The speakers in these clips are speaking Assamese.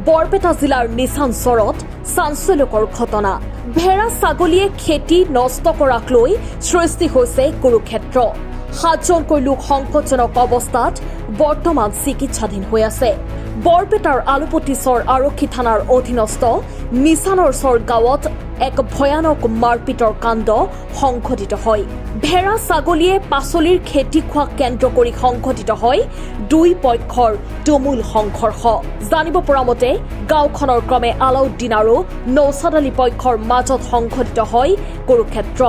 বৰপেটা জিলাৰ নিচানচৰত চাঞ্চল্যকৰ ঘটনা। ভেড়া ছাগলীয়ে খেতি নষ্ট কৰাক লৈ সৃষ্টি হৈছে কুৰুক্ষেত্ৰ। 7জনকৈ লোক সংকটজনক অৱস্থাত বৰ্তমান চিকিৎসাধীন হৈ আছে। বৰপেটাৰ আলুপতিচৰ আৰক্ষী থানাৰ অধীনস্থ নিচানৰচৰ গাঁৱত এক ভয়ানক মাৰপিটৰ কাণ্ড সংঘটিত হয়। ভেড়া ছাগলীয়ে পাচলিৰ খেতি খোৱা কেন্দ্ৰ কৰি সংঘটিত হয় দুই পক্ষৰ তুমুল সংঘৰ্ষ। জানিব পৰা মতে গাঁওখনৰ ক্ৰমে আলাউদ্দিন আৰু নৌচাদ আলী পক্ষৰ মাজত সংঘটিত হয় কুৰুক্ষেত্ৰ।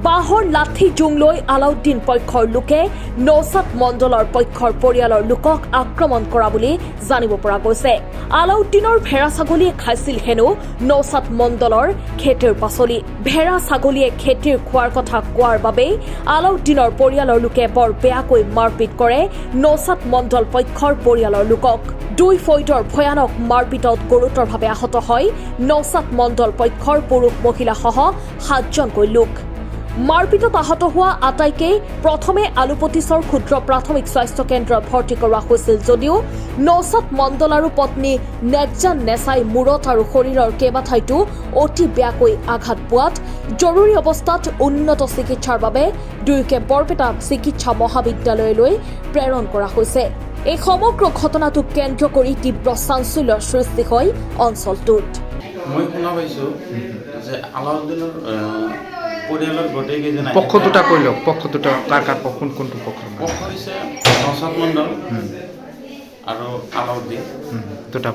বাঁহৰ লাঠি জোং লৈ আলাউদ্দিন পক্ষৰ লোকে নৌচাদ মণ্ডলৰ পক্ষৰ পৰিয়ালৰ লোকক আক্ৰমণ কৰা বুলি জানিব পৰা গৈছে। আলাউদ্দিনৰ ভেড়া ছাগলীয়ে খাইছিল হেনো নৌচাদ মণ্ডলৰ খেতিৰ পাচলি। ভেড়া ছাগলীয়ে খেতিৰ খোৱাৰ কথা কোৱাৰ বাবেই আলাউদ্দিনৰ পৰিয়ালৰ লোকে বৰ বেয়াকৈ মাৰপিট কৰে নৌচাদ মণ্ডল পক্ষৰ পৰিয়ালৰ লোকক। দুই ফৈদৰ ভয়ানক মাৰপিটত গুৰুতৰভাৱে আহত হয় নৌচাদ মণ্ডল পক্ষৰ পুৰুষ মহিলাসহ 7জনকৈ লোক। মাৰপিটত আহত হোৱা আটাইকেই প্ৰথমে আলুপতিচৰ ক্ষুদ্ৰ প্ৰাথমিক স্বাস্থ্য কেন্দ্ৰত ভৰ্তি কৰোৱা হৈছিল যদিও নৌচাদ মণ্ডল আৰু পত্নী নেকজান নেচাই মূৰত আৰু শৰীৰৰ কেইবাঠাইতো অতি বেয়াকৈ আঘাত পোৱাত জৰুৰী অৱস্থাত উন্নত চিকিৎসাৰ বাবে দুয়োকে বৰপেটা চিকিৎসা মহাবিদ্যালয়লৈ প্ৰেৰণ কৰা হৈছে। এই সমগ্ৰ ঘটনাটোক কেন্দ্ৰ কৰি তীব্ৰ চাঞ্চল্যৰ সৃষ্টি হয় অঞ্চলটোত। মই শুনা পাইছোঁ যে আলাউদ্দিনৰ পৰিয়ালৰ গোটেইকেইজন পক্ষ দুটা কৈ লওক, পক্ষ দুটা কাৰ কাৰ পক্ষ, কোনটো পক্ষ? পক্ষ হৈছে নৌচাদ মণ্ডল আৰু আলাউদ্দিন। দুটা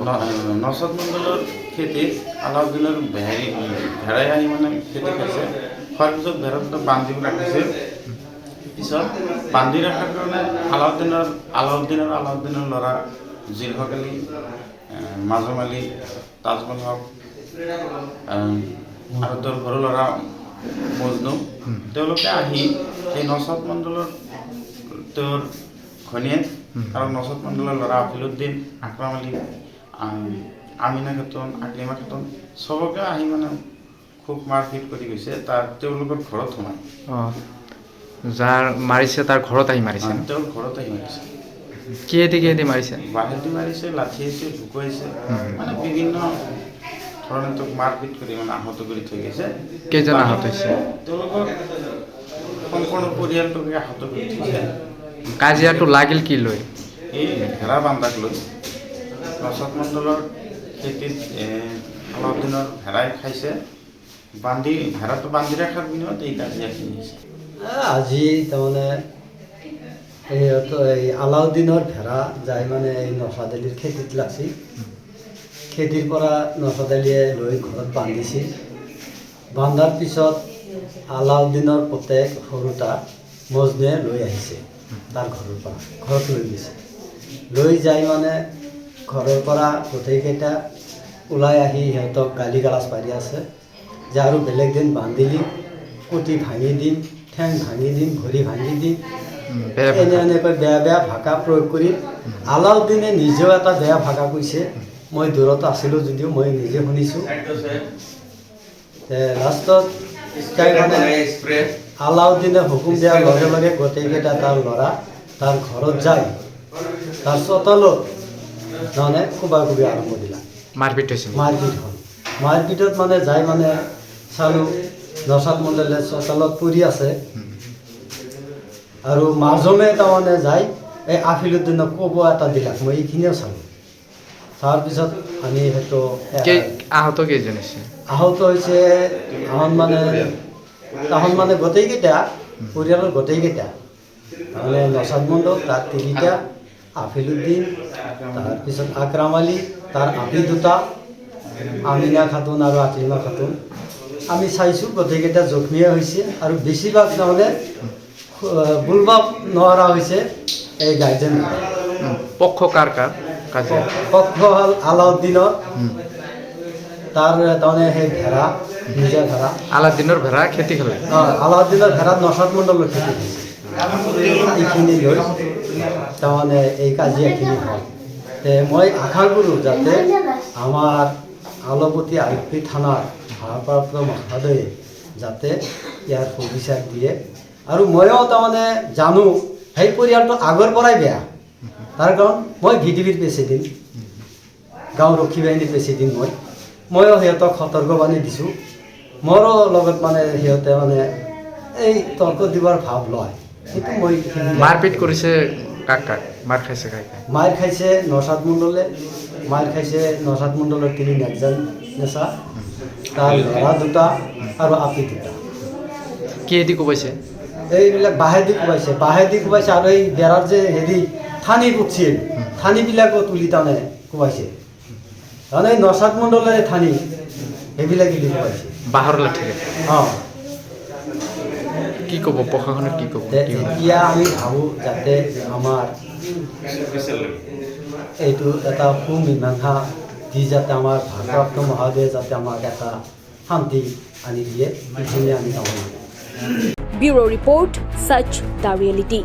নৌচাদ মণ্ডলৰ খেতিত আলাউদ্দিনৰ ভেড়াই আহি মানে খেতি খাইছে। খোৱাৰ পিছত ভেড়াটো বান্ধি ৰাখিছে। পিছত বান্ধি ৰখাৰ কাৰণে আলাউদ্দিনৰ ল'ৰা জিলহক আলী, মাজম আলী, তাজমল হক আৰু তেওঁৰ সৰু ল'ৰা মজনু, তেওঁলোকে আহি এই নৌচাদ মণ্ডলৰ তেওঁৰ ঘনীয়েক আৰু নৌচাদ মণ্ডলৰ ল'ৰা আফিলুদ্দিন, আকৰাম আলী, আমিনা খাতুন, আকলিমা খাতুন চবকে আহি মানে খুব মাৰপিট কৰি গৈছে। তেওঁলোকৰ ঘৰত সোমাই যাৰ মাৰিছে তাৰ ঘৰত আহি মাৰিছে। তেওঁৰ ঘৰত আহি মাৰিছে। কিহেদি মাৰিছে? বাঁহেদি মাৰিছে, লাঠিয়েদি ঢুকুৱাইছে, মানে বিভিন্ন ধৰণে তোক মাৰপিট কৰি মানে আহত কৰি থৈ গৈছে। কেইজন আহত হৈছে? তেওঁলোকৰ সম্পূৰ্ণ পৰিয়ালটোকে আহত কৰি থৈছে। কাজিয়াটো লাগিল কি লৈ? এই ভেড়া বান্ধাক লৈ। নৌচাদ মণ্ডলৰ খেতিত আলাউদ্দিনৰ ভেড়াই খাইছে, ভেড়াটো বান্ধি ৰখাৰ বিনিময়ত এই কাজিয়াখিনি হৈছে। আজি তাৰমানে এই আলাউদ্দিনৰ ভেড়া যাই মানে এই নৌচাদ আলীৰ খেতিত লাগছিল। খেতিৰ পৰা নৌচাদ আলীয়ে লৈ ঘৰত বান্ধিছিল। বান্ধাৰ পিছত আলাউদ্দিনৰ পুতেক সৰুটা মজনুৱে লৈ আহিছে তাৰ ঘৰৰ পৰা, ঘৰত লৈ গৈছে। লৈ যাই মানে ঘৰৰ পৰা গোটেইকেইটা ওলাই আহি সিহঁতক গালি গালাজ পাৰি আছে যে আৰু বেলেগ দিন বান্ধিলি কুটি ভাঙি দিম, ঠেং ভাঙি দিম, ভৰি ভাঙি দিম, এনেকৈ বেয়া বেয়া ভাষা প্ৰয়োগ কৰি আলাউদ্দিনে নিজেও এটা বেয়া ভাষা কৈছে। মই দূৰত আছিলোঁ যদিও মই নিজে শুনিছোঁ। লাষ্টত আলাউদ্দিনে হুকুম দিয়াৰ লগে লগে গোটেইকেইটা তাৰ ল'ৰা তাৰ ঘৰত যায় তাৰ চোতালত মানে কোবাকুবি আৰম্ভ দিলা। মাৰপিট হৈছে? মাৰপিট হ'ল। মাৰপিটত মানে যাই মানে চালোঁ নৌচাদ মণ্ডলে চোতালত পৰি আছে আৰু মাজমে তাৰমানে যাই এই আফিলুদ্দিনক ক'ব এটা দিলাক। মই এইখিনিও চালোঁ। তাৰপিছত আমি হয়তো আহত কেইজন হৈছে? আহত হৈছে তাহন মানে গোটেইকেইটা পৰিয়ালৰ গোটেইকেইটা তাৰমানে নৌচাদ মণ্ডল, তাৰ তিনিটা, আফিলুদ্দিন, তাৰপিছত আকৰাম আলী, তাৰ আপি দুটা, আমিনা খাতুন আৰু আকলিমা খাতুন। আমি চাইছোঁ গোটেইকেইটা জখমীয়ে হৈছে আৰু বেছিভাগ তাৰমানে বুলব নোৱাৰা হৈছে এই গাৰ্জেন। পক্ষ কাৰ কাৰ? পক্ষ হ'ল আলাউদ্দিনৰ, তাৰ তাৰমানে সেই ভেড়া, নিজা ভেড়া। আলাউদ্দিনৰ ভেড়া খেতি খালে? আলাউদ্দিনৰ ভেড়াত নৌচাদ মণ্ডলৰ খেতি হৈছে। এইখিনি লৈ তাৰমানে এই কাজিয়াখিনি হ'ল। মই আশা কৰোঁ যাতে আমাৰ আলুপতি আৰক্ষী থানাৰ ভাৰপ্ৰাপ্ত মহোদয়ে যাতে ইয়াৰ সুবিচাৰ দিয়ে। আৰু ময়ো তাৰমানে জানো সেই পৰিয়ালটো আগৰ পৰাই বেয়া। তাৰ কাৰণ মই VDPৰ প্ৰেচিডেণ্ট। গাঁও ৰক্ষী বাহিনীৰ প্ৰেচিডেণ্ট ময়ো সিহঁতক সতৰ্কবাণী দিছোঁ। মোৰো লগত মানে সিহঁতে মানে এই তৰ্ক দিবৰ ভাৱ লয়, সেইটো মই মাৰপিট কৰিছে কাক কাক মাৰ খাইছে কাক কাক? মাৰ খাইছে নসাদ মণ্ডলে, মাৰ খাইছে নসাদ মণ্ডলৰ 3 নেচা, তাৰ ল'ৰা 2 আৰু আপি 2। কিহেদি কোবাইছে? এইবিলাক বাঁহেদি কোবাইছে আৰু এই বেৰাৰ যে হেৰি থানি পুতছিল, থানিবিলাকো তুলি টানে কোবাইছে। তাৰমানে এই নসাদ মণ্ডলেৰে থানি সেইবিলাকে দি কোবাইছে। বাঁহৰ লাঠিৰে? অঁ, কি ক'ব প্ৰশাসনে, কি ক'ব? এতিয়া আমি ভাবোঁ যাতে আমাৰ এইটো এটা সুমীমাংসা দি যাতে আমাৰ ভাৰপ্ৰাপ্ত মহোদয়ে যাতে আমাক এটা শান্তি আনি দিয়ে, এইখিনি আমি কামনা কৰোঁ। ব্যুৰো ৰিপৰ্ট, সচ দ্য ৰিয়েলিটি।